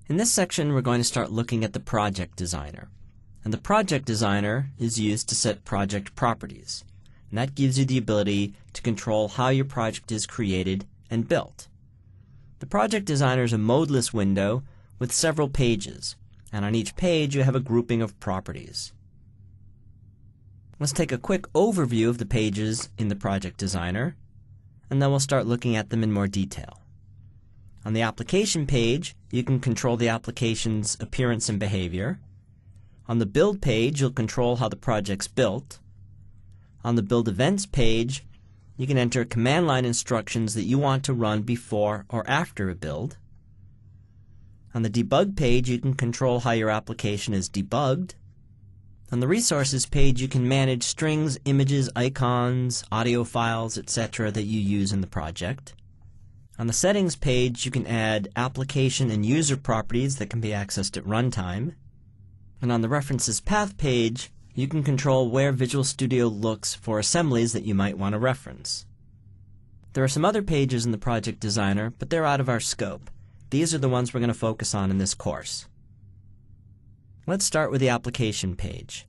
In this section, we're going to start looking at the Project Designer. And the Project Designer is used to set project properties. And that gives you the ability to control how your project is created and built. The Project Designer is a modeless window with several pages. And on each page, you have a grouping of properties. Let's take a quick overview of the pages in the Project Designer, and then we'll start looking at them in more detail. On the Application page, you can control the application's appearance and behavior. On the Build page, you'll control how the project's built. On the Build Events page, you can enter command line instructions that you want to run before or after a build. On the Debug page, you can control how your application is debugged. On the Resources page, you can manage strings, images, icons, audio files, etc. that you use in the project. On the Settings page, you can add application and user properties that can be accessed at runtime. And on the References Path page, you can control where Visual Studio looks for assemblies that you might want to reference. There are some other pages in the Project Designer, but they're out of our scope. These are the ones we're going to focus on in this course. Let's start with the Application page.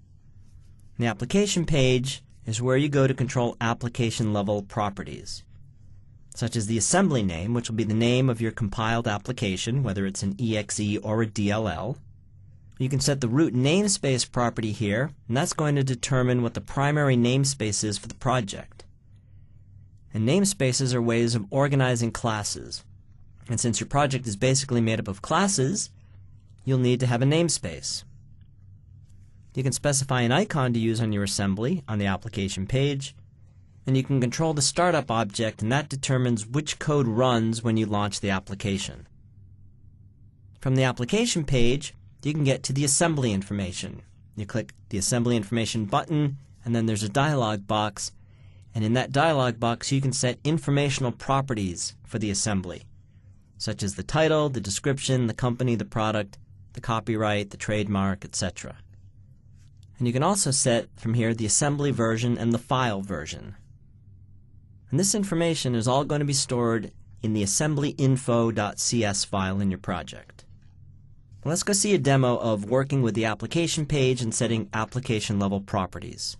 The Application page is where you go to control application-level properties, such as the assembly name, which will be the name of your compiled application, whether it's an EXE or a DLL. You can set the root namespace property here, and that's going to determine what the primary namespace is for the project. And namespaces are ways of organizing classes. And since your project is basically made up of classes, you'll need to have a namespace. You can specify an icon to use on your assembly on the Application page, and you can control the startup object, and that determines which code runs when you launch the application. From the Application page, you can get to the assembly information. You click the Assembly Information button, and then there's a dialog box, and in that dialog box you can set informational properties for the assembly, such as the title, the description, the company, the product, the copyright, the trademark, etc. And you can also set from here the assembly version and the file version. And this information is all going to be stored in the assemblyinfo.cs file in your project. Let's go see a demo of working with the Application page and setting application-level properties.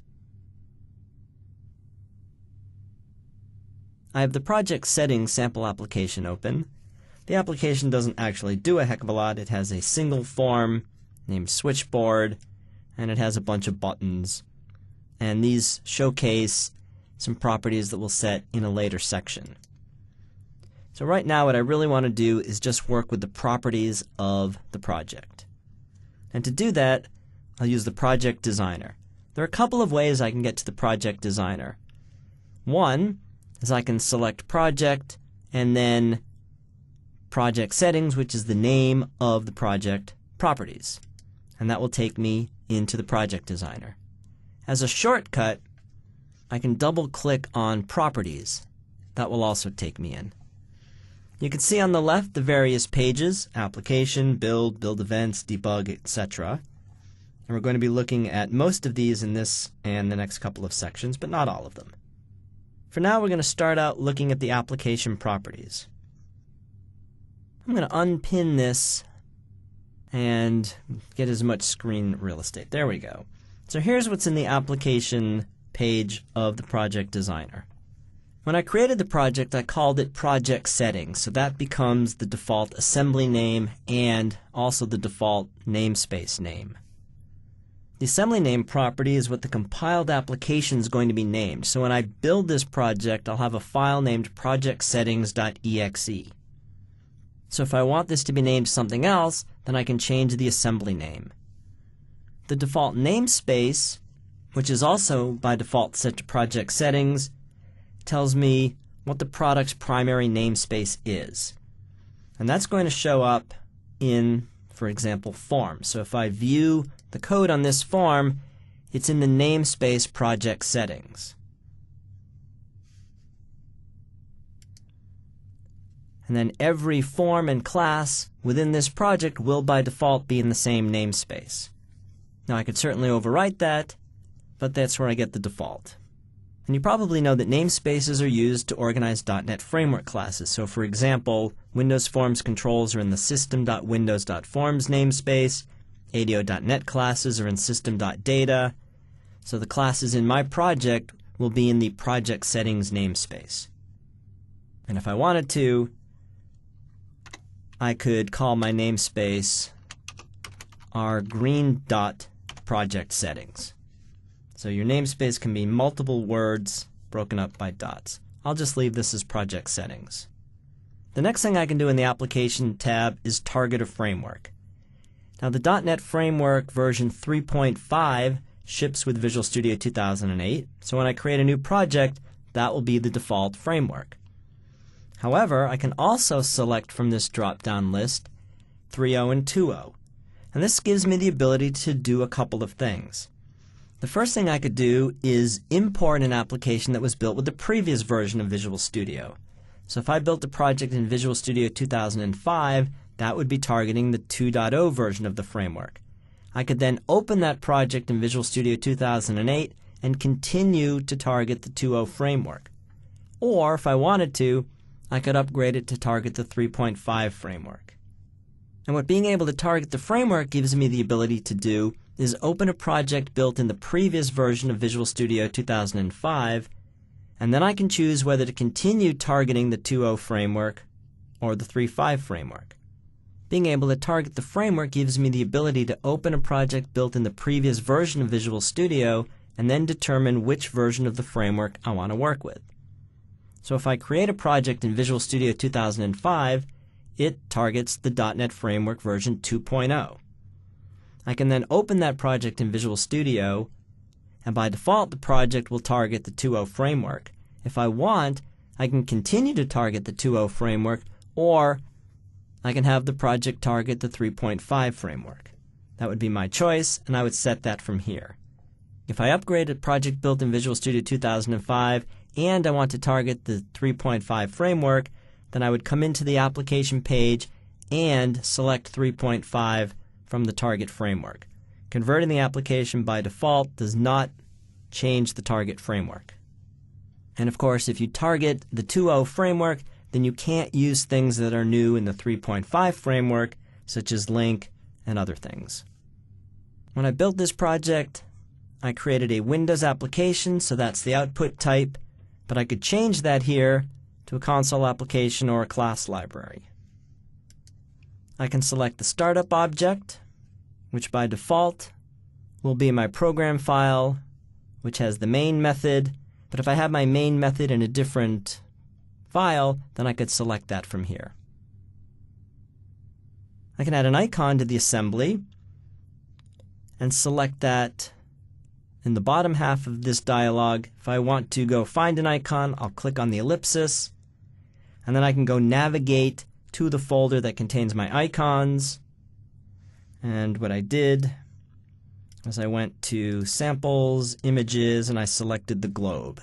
I have the Project Settings sample application open. The application doesn't actually do a heck of a lot. It has a single form named Switchboard, and it has a bunch of buttons. And these showcase some properties that we'll set in a later section. So right now what I really want to do is just work with the properties of the project. And to do that, I'll use the Project Designer. There are a couple of ways I can get to the Project Designer. One is I can select Project and then Project Settings, which is the name of the project, Properties. And that will take me into the Project Designer. As a shortcut, I can double-click on Properties. That will also take me in. You can see on the left the various pages, Application, Build, Build Events, Debug, etc. And we're going to be looking at most of these in this and the next couple of sections, but not all of them. For now, we're going to start out looking at the application properties. I'm going to unpin this and get as much screen real estate. There we go. So here's what's in the Application page of the Project Designer. When I created the project, I called it Project Settings, so that becomes the default assembly name and also the default namespace name. The assembly name property is what the compiled application is going to be named. So when I build this project, I'll have a file named projectsettings.exe. So if I want this to be named something else, then I can change the assembly name. The default namespace, which is also by default set to Project Settings, tells me what the product's primary namespace is. And that's going to show up in, for example, forms. So if I view the code on this form, it's in the namespace Project Settings. And then every form and class within this project will by default be in the same namespace. Now I could certainly overwrite that, but that's where I get the default. And you probably know that namespaces are used to organize .NET Framework classes. So for example, Windows Forms controls are in the system.windows.forms namespace, ADO.NET classes are in system.data, so the classes in my project will be in the project settings namespace. And if I wanted to, I could call my namespace our green dot project settings. So your namespace can be multiple words broken up by dots. I'll just leave this as project settings. The next thing I can do in the application tab is target a framework. Now the .NET Framework version 3.5 ships with Visual Studio 2008, so when I create a new project, that will be the default framework. However, I can also select from this drop-down list 3.0 and 2.0, and this gives me the ability to do a couple of things. The first thing I could do is import an application that was built with the previous version of Visual Studio. So if I built a project in Visual Studio 2005, that would be targeting the 2.0 version of the framework. I could then open that project in Visual Studio 2008 and continue to target the 2.0 framework. Or if I wanted to, I could upgrade it to target the 3.5 framework. And what being able to target the framework gives me the ability to do is open a project built in the previous version of Visual Studio 2005, and then I can choose whether to continue targeting the 2.0 framework or the 3.5 framework. Being able to target the framework gives me the ability to open a project built in the previous version of Visual Studio and then determine which version of the framework I want to work with. So if I create a project in Visual Studio 2005, it targets the .NET Framework version 2.0. I can then open that project in Visual Studio, and by default the project will target the 2.0 framework. If I want, I can continue to target the 2.0 framework, or I can have the project target the 3.5 framework. That would be my choice, and I would set that from here. If I upgrade a project built in Visual Studio 2005 and I want to target the 3.5 framework, then I would come into the application page and select 3.5 from the target framework. Converting the application by default does not change the target framework. And of course, if you target the 2.0 framework, then you can't use things that are new in the 3.5 framework, such as LINQ and other things. When I built this project, I created a Windows application, so that's the output type, but I could change that here to a console application or a class library. I can select the startup object, which by default will be my program file, which has the main method, but if I have my main method in a different file, then I could select that from here. I can add an icon to the assembly and select that in the bottom half of this dialog. If I want to go find an icon, I'll click on the ellipsis, and then I can go navigate to the folder that contains my icons. And what I did was I went to Samples, Images, and I selected the globe.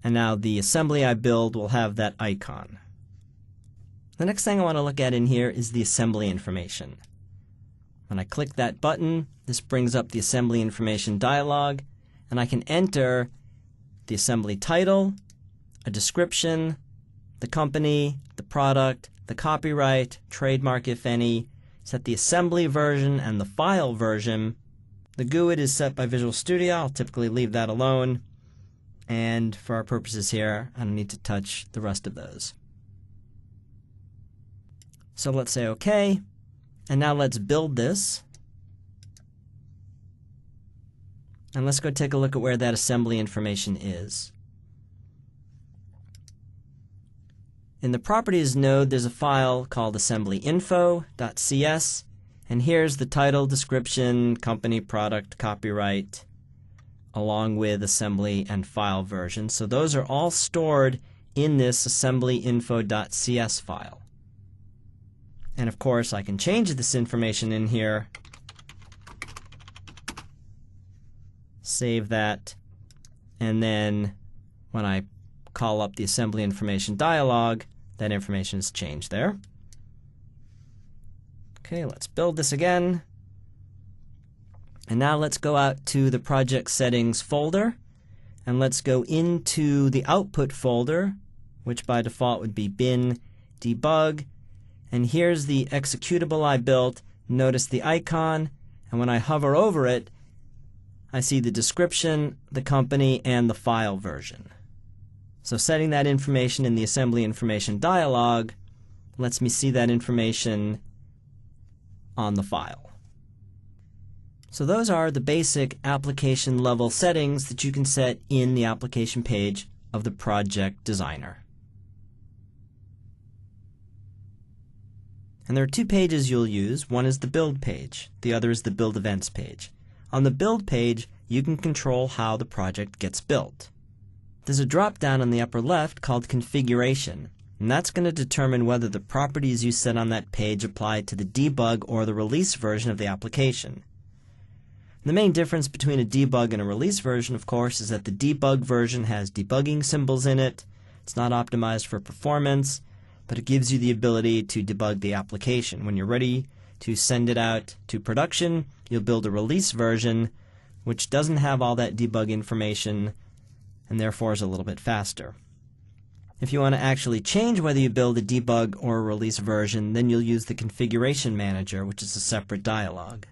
And now the assembly I build will have that icon. The next thing I want to look at in here is the assembly information. When I click that button, this brings up the assembly information dialog, and I can enter the assembly title, a description, the company, the product, the copyright, trademark if any, set the assembly version and the file version. The GUID is set by Visual Studio. I'll typically leave that alone. And for our purposes here, I don't need to touch the rest of those. So let's say OK. And now let's build this. And let's go take a look at where that assembly information is. In the Properties node, there's a file called assemblyinfo.cs, and here's the title, description, company, product, copyright, along with assembly and file version. So those are all stored in this assemblyinfo.cs file. And of course, I can change this information in here, save that, and then when I call up the assembly information dialog, that information is changed there. Okay, let's build this again. And now let's go out to the project settings folder, and let's go into the output folder, which by default would be bin debug, and here's the executable I built. Notice the icon, and when I hover over it, I see the description, the company, and the file version. So setting that information in the assembly information dialog lets me see that information on the file. So those are the basic application level settings that you can set in the application page of the Project Designer. And there are two pages you'll use. One is the build page, the other is the build events page. On the build page, you can control how the project gets built. There's a drop-down on the upper left called Configuration, and that's going to determine whether the properties you set on that page apply to the debug or the release version of the application. The main difference between a debug and a release version, of course, is that the debug version has debugging symbols in it. It's not optimized for performance, but it gives you the ability to debug the application. When you're ready to send it out to production, you'll build a release version which doesn't have all that debug information and therefore is a little bit faster. If you want to actually change whether you build a debug or a release version, then you'll use the Configuration Manager, which is a separate dialog.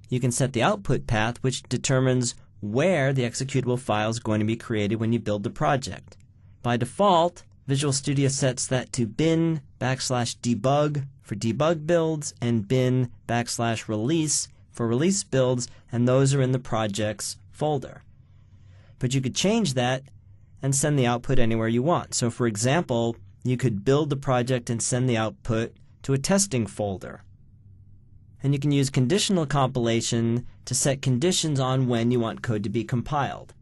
You can set the output path, which determines where the executable file is going to be created when you build the project. By default, Visual Studio sets that to bin/debug for debug builds and bin/release for release builds, and those are in the projects folder. But you could change that and send the output anywhere you want. So for example, you could build the project and send the output to a testing folder. And you can use conditional compilation to set conditions on when you want code to be compiled.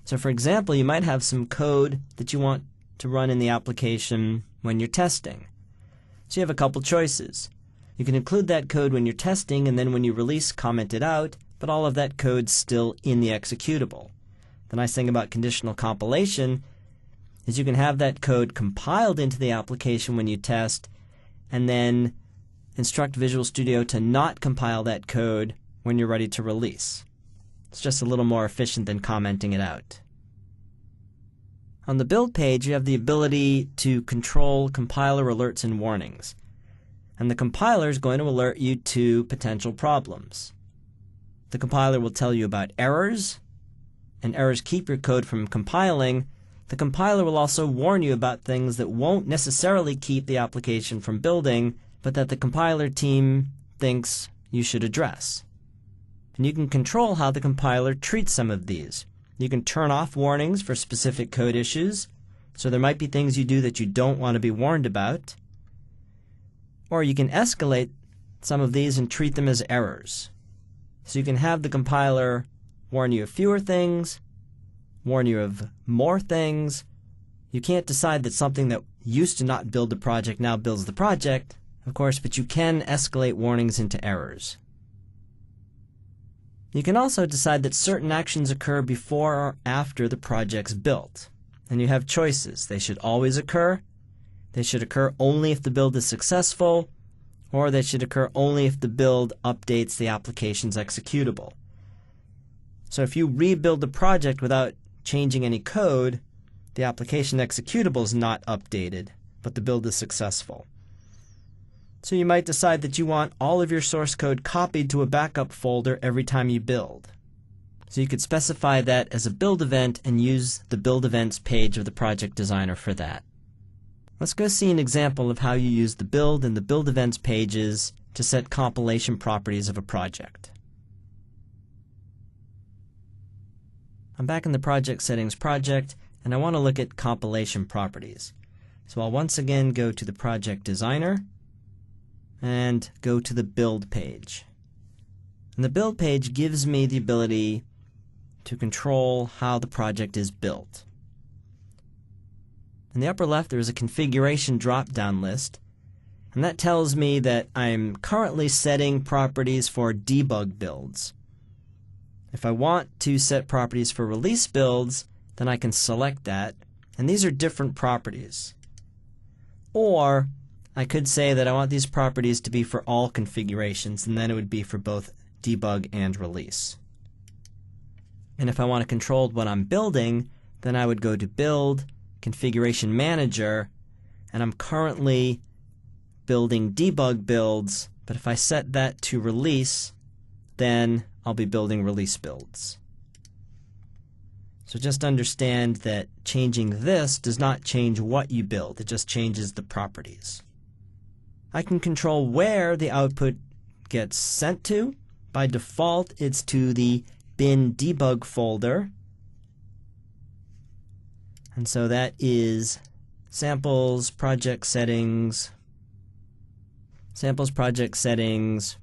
So for example, you might have some code that you want to run in the application when you're testing. So you have a couple choices. You can include that code when you're testing, and then when you release, comment it out, but all of that code's still in the executable. The nice thing about conditional compilation is you can have that code compiled into the application when you test, and then instruct Visual Studio to not compile that code when you're ready to release. It's just a little more efficient than commenting it out. On the build page, you have the ability to control compiler alerts and warnings. And the compiler is going to alert you to potential problems. The compiler will tell you about errors, and errors keep your code from compiling. The compiler will also warn you about things that won't necessarily keep the application from building, but that the compiler team thinks you should address. And you can control how the compiler treats some of these. You can turn off warnings for specific code issues, so there might be things you do that you don't want to be warned about. Or you can escalate some of these and treat them as errors. So you can have the compiler warn you of fewer things, warn you of more things. You can't decide that something that used to not build the project now builds the project, of course, but you can escalate warnings into errors. You can also decide that certain actions occur before or after the project's built. And you have choices. They should always occur, they should occur only if the build is successful, or they should occur only if the build updates the application's executable. So if you rebuild the project without changing any code, the application executable is not updated, but the build is successful. So you might decide that you want all of your source code copied to a backup folder every time you build. So you could specify that as a build event and use the build events page of the Project Designer for that. Let's go see an example of how you use the build and the build events pages to set compilation properties of a project. I'm back in the Project Settings project, and I want to look at compilation properties. So I'll once again go to the Project Designer and go to the build page. And the build page gives me the ability to control how the project is built. In the upper left, there is a configuration drop-down list, and that tells me that I'm currently setting properties for debug builds. If I want to set properties for release builds, then I can select that, and these are different properties. Or I could say that I want these properties to be for all configurations, and then it would be for both debug and release. And if I want to control what I'm building, then I would go to Build, Configuration Manager, and I'm currently building debug builds, but if I set that to release, then I'll be building release builds. So just understand that changing this does not change what you build, it just changes the properties. I can control where the output gets sent to. By default, it's to the bin debug folder. And so that is samples, project settings, samples, project settings.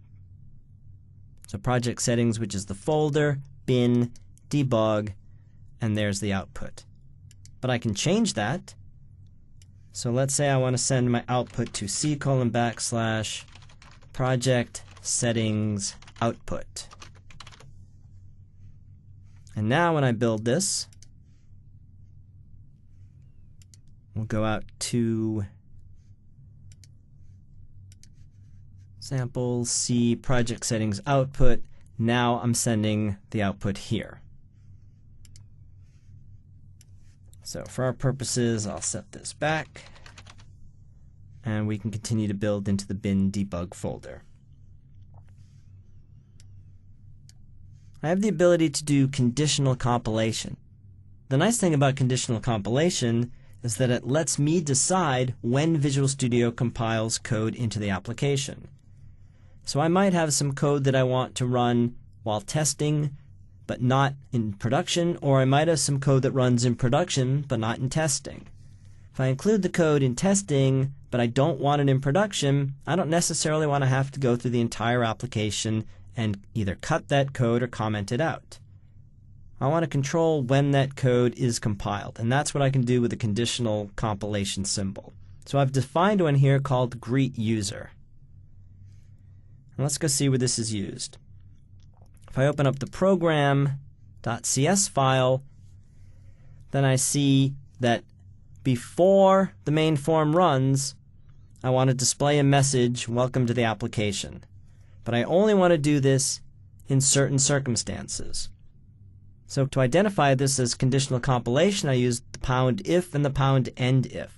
So project settings, which is the folder, bin, debug, and there's the output. But I can change that. So let's say I want to send my output to C:\project settings output. And now when I build this, we'll go out to samples, C project settings output. Now I'm sending the output here. So for our purposes, I'll set this back, and we can continue to build into the bin debug folder. I have the ability to do conditional compilation. The nice thing about conditional compilation is that it lets me decide when Visual Studio compiles code into the application. So I might have some code that I want to run while testing, but not in production, or I might have some code that runs in production, but not in testing. If I include the code in testing, but I don't want it in production, I don't necessarily want to have to go through the entire application and either cut that code or comment it out. I want to control when that code is compiled, and that's what I can do with a conditional compilation symbol. So I've defined one here called greet_user. And let's go see where this is used. If I open up the program.cs file, then I see that before the main form runs, I want to display a message, welcome to the application. But I only want to do this in certain circumstances. So to identify this as conditional compilation, I use the #if and the #endif.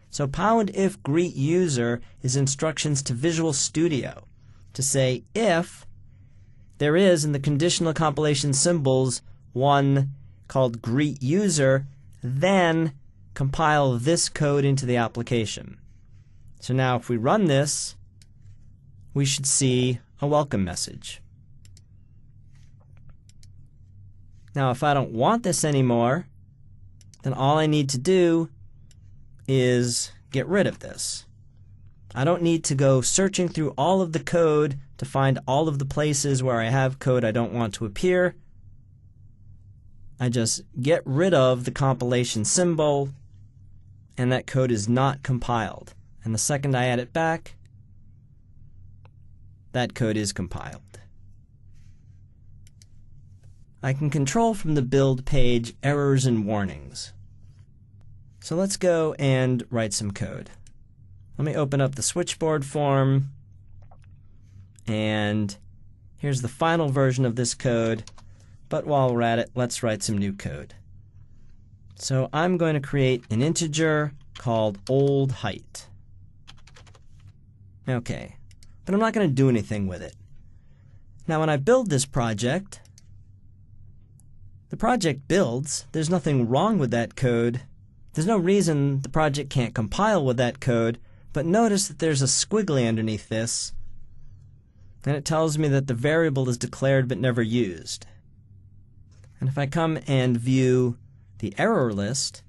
So #if greet_user is instructions to Visual Studio to say if there is in the conditional compilation symbols one called greet_user, then compile this code into the application. So now if we run this, we should see a welcome message. Now if I don't want this anymore, then all I need to do is get rid of this. I don't need to go searching through all of the code to find all of the places where I have code I don't want to appear. I just get rid of the compilation symbol, and that code is not compiled. And the second I add it back, that code is compiled. I can control from the build page errors and warnings. So let's go and write some code. Let me open up the switchboard form, and here's the final version of this code, but while we're at it, let's write some new code. So I'm going to create an integer called old height. Okay, but I'm not going to do anything with it. Now when I build this project, the project builds. There's nothing wrong with that code. There's no reason the project can't compile with that code, but notice that there's a squiggly underneath this, and it tells me that the variable is declared but never used. And if I come and view the error list,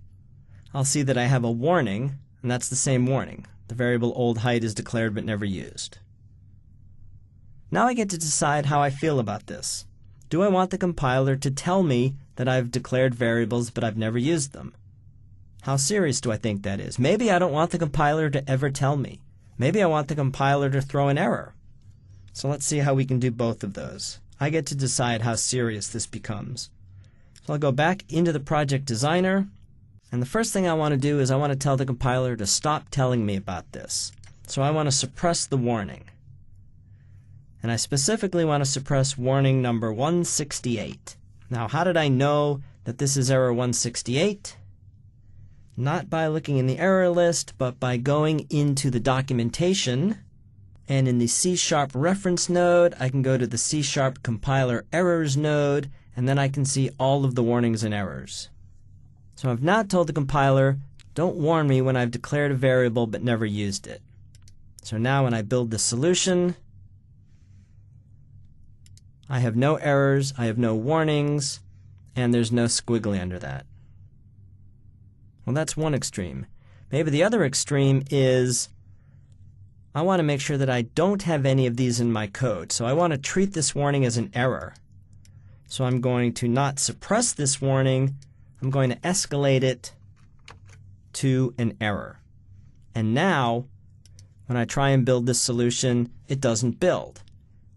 I'll see that I have a warning, and that's the same warning. The variable old height is declared but never used. Now I get to decide how I feel about this. Do I want the compiler to tell me that I've declared variables but I've never used them? How serious do I think that is? Maybe I don't want the compiler to ever tell me. Maybe I want the compiler to throw an error. So let's see how we can do both of those. I get to decide how serious this becomes. So I'll go back into the project designer, and the first thing I want to do is I want to tell the compiler to stop telling me about this. So I want to suppress the warning. And I specifically want to suppress warning number 168. Now, how did I know that this is error 168? Not by looking in the error list, but by going into the documentation. And in the C# reference node, I can go to the C# compiler errors node, and then I can see all of the warnings and errors. So I've not told the compiler, don't warn me when I've declared a variable but never used it. So now when I build the solution, I have no errors, I have no warnings, and there's no squiggly under that. Well, that's one extreme. Maybe the other extreme is I want to make sure that I don't have any of these in my code. So I want to treat this warning as an error. So I'm going to not suppress this warning, I'm going to escalate it to an error. And now, when I try and build this solution, it doesn't build,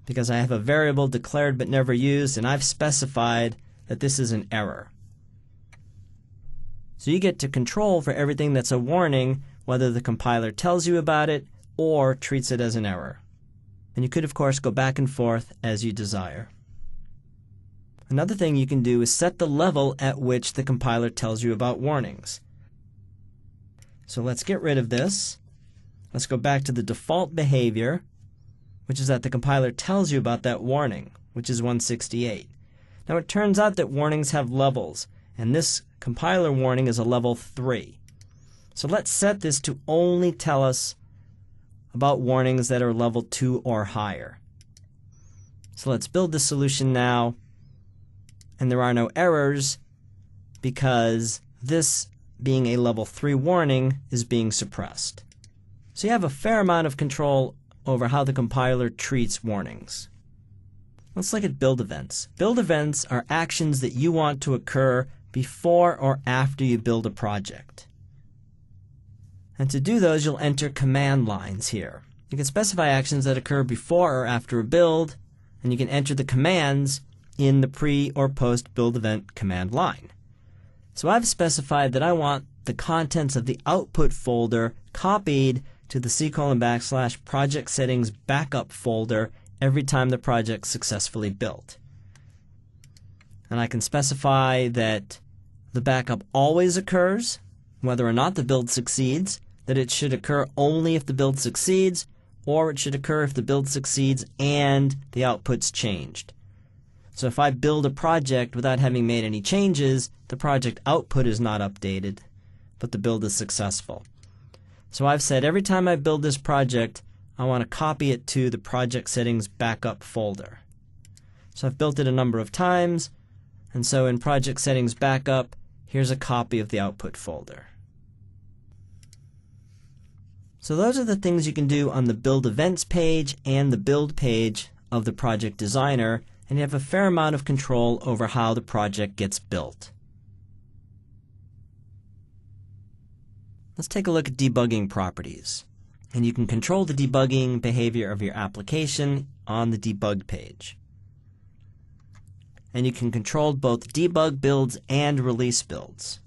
because I have a variable declared but never used, and I've specified that this is an error. So you get to control for everything that's a warning, whether the compiler tells you about it or treats it as an error. And you could, of course, go back and forth as you desire. Another thing you can do is set the level at which the compiler tells you about warnings. So let's get rid of this. Let's go back to the default behavior, which is that the compiler tells you about that warning, which is 168. Now it turns out that warnings have levels, and this compiler warning is a level 3. So let's set this to only tell us about warnings that are level 2 or higher. So let's build the solution now, and there are no errors because this, being a level 3 warning, is being suppressed. So you have a fair amount of control over how the compiler treats warnings. Let's look at build events. Build events are actions that you want to occur before or after you build a project. And to do those, you'll enter command lines here. You can specify actions that occur before or after a build, and you can enter the commands in the pre or post build event command line. So I've specified that I want the contents of the output folder copied to the C:\project settings backup folder every time the project's successfully built. And I can specify that the backup always occurs, whether or not the build succeeds, that it should occur only if the build succeeds, or it should occur if the build succeeds and the output's changed. So if I build a project without having made any changes, the project output is not updated, but the build is successful. So I've said every time I build this project, I want to copy it to the project settings backup folder. So I've built it a number of times, and so in project settings backup, here's a copy of the output folder. So those are the things you can do on the build events page and the build page of the project designer, and you have a fair amount of control over how the project gets built. Let's take a look at debugging properties. And you can control the debugging behavior of your application on the debug page. And you can control both debug builds and release builds.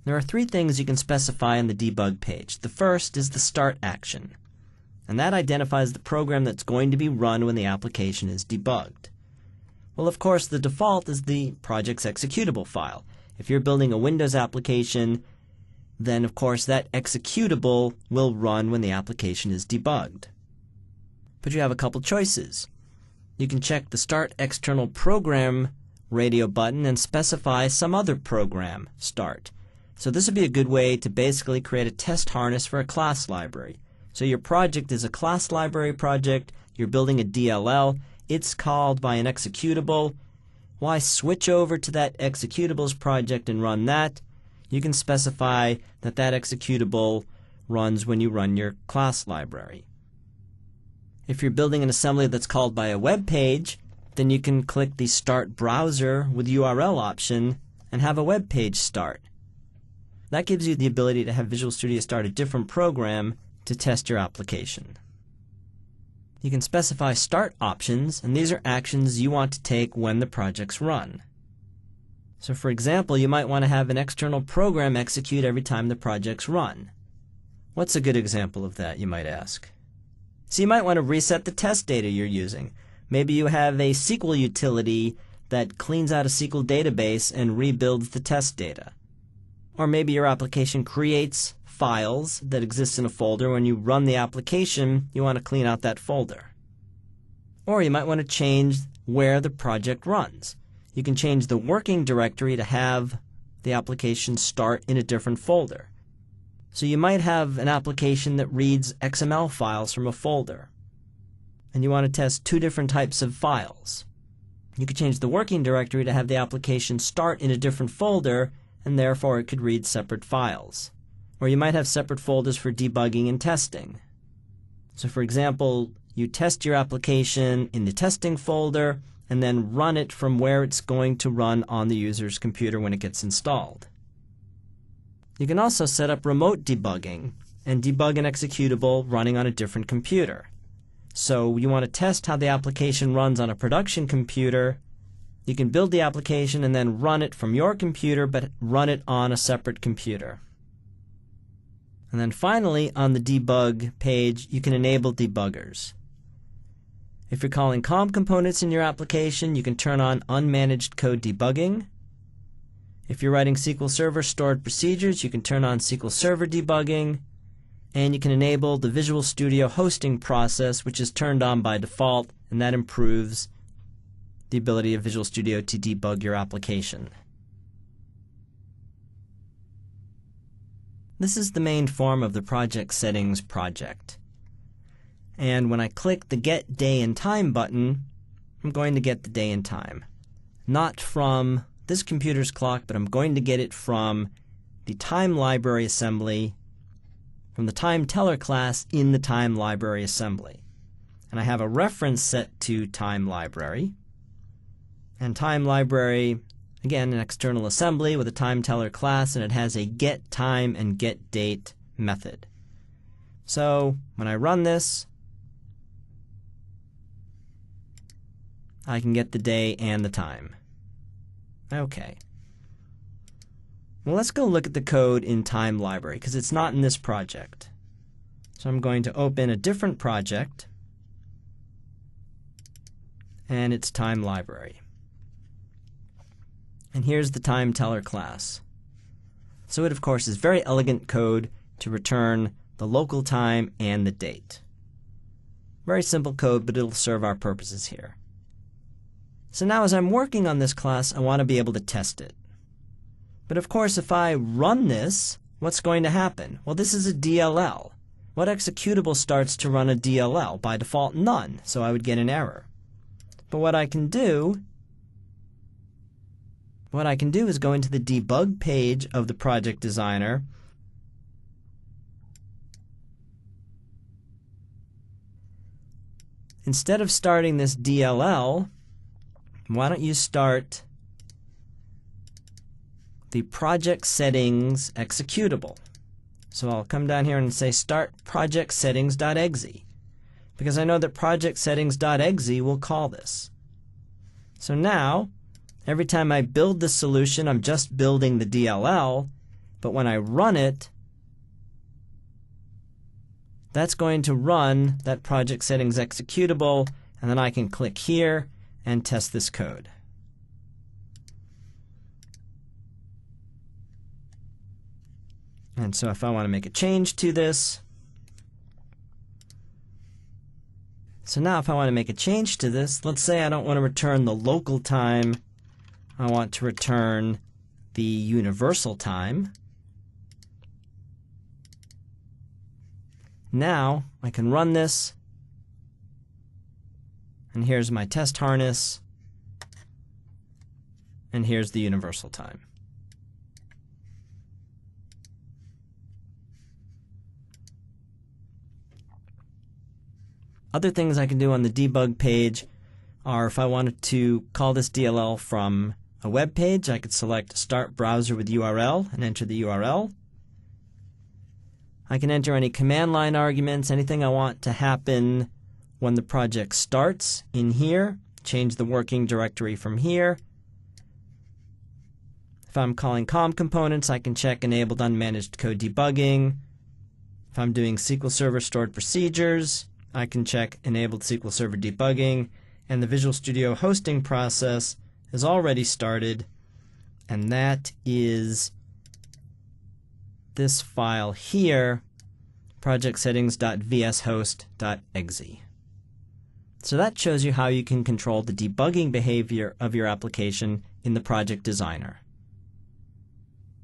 There are 3 things you can specify on the debug page. The first is the start action, and that identifies the program that's going to be run when the application is debugged. Well, of course, the default is the project's executable file. If you're building a Windows application, then of course that executable will run when the application is debugged. But you have a couple choices. You can check the Start External Program radio button and specify some other program start. So this would be a good way to basically create a test harness for a class library. So your project is a class library project, you're building a DLL, it's called by an executable. Why switch over to that executables project and run that? You can specify that that executable runs when you run your class library. If you're building an assembly that's called by a web page, then you can click the Start Browser with URL option and have a web page start. That gives you the ability to have Visual Studio start a different program to test your application. You can specify start options, and these are actions you want to take when the projects run. So for example, you might want to have an external program execute every time the projects run. What's a good example of that, you might ask? So you might want to reset the test data you're using. Maybe you have a SQL utility that cleans out a SQL database and rebuilds the test data. Or maybe your application creates files that exist in a folder. When you run the application, you want to clean out that folder. Or you might want to change where the project runs. You can change the working directory to have the application start in a different folder. So you might have an application that reads XML files from a folder, and you want to test two different types of files. You could change the working directory to have the application start in a different folder, and therefore it could read separate files. Or you might have separate folders for debugging and testing. So for example, you test your application in the testing folder and then run it from where it's going to run on the user's computer when it gets installed. You can also set up remote debugging and debug an executable running on a different computer. So you want to test how the application runs on a production computer. You can build the application and then run it from your computer, but run it on a separate computer. And then finally, on the debug page, you can enable debuggers. If you're calling COM components in your application, you can turn on unmanaged code debugging. If you're writing SQL Server stored procedures, you can turn on SQL Server debugging. And you can enable the Visual Studio hosting process, which is turned on by default, and that improves the ability of Visual Studio to debug your application. This is the main form of the project settings project. And when I click the Get Day and Time button, I'm going to get the day and time. Not from this computer's clock, but I'm going to get it from the time library assembly, from the time teller class in the time library assembly. And I have a reference set to time library. And time library, again, an external assembly with a time teller class, and it has a get time and get date method. So when I run this, I can get the day and the time. Okay. Well, let's go look at the code in time library, because it's not in this project. So I'm going to open a different project, and it's time library. And here's the time teller class. So it, of course, is very elegant code to return the local time and the date. Very simple code, but it'll serve our purposes here. So now as I'm working on this class, I want to be able to test it. But of course, if I run this, what's going to happen? Well, this is a DLL. What executable starts to run a DLL? By default, none, so I would get an error. But what I can do is go into the debug page of the project designer, instead of starting this DLL, why don't you start the project settings executable? So I'll come down here and say start project settings.exe, because I know that project settings.exe will call this. So now, every time I build the solution, I'm just building the DLL, but when I run it, that's going to run that project settings executable, and then I can click here and test this code. And so if I want to make a change to this, let's say I don't want to return the local time, I want to return the universal time. Now I can run this, and here's my test harness, and here's the universal time. Other things I can do on the debug page are, if I wanted to call this DLL from a web page, I could select Start Browser with URL and enter the URL. I can enter any command line arguments, anything I want to happen when the project starts in here, change the working directory from here. If I'm calling COM components, I can check Enabled Unmanaged Code Debugging. If I'm doing SQL Server Stored Procedures, I can check Enabled SQL Server Debugging, and the Visual Studio hosting process has already started, and that is this file here, projectsettings.vshost.exe. So that shows you how you can control the debugging behavior of your application in the Project Designer.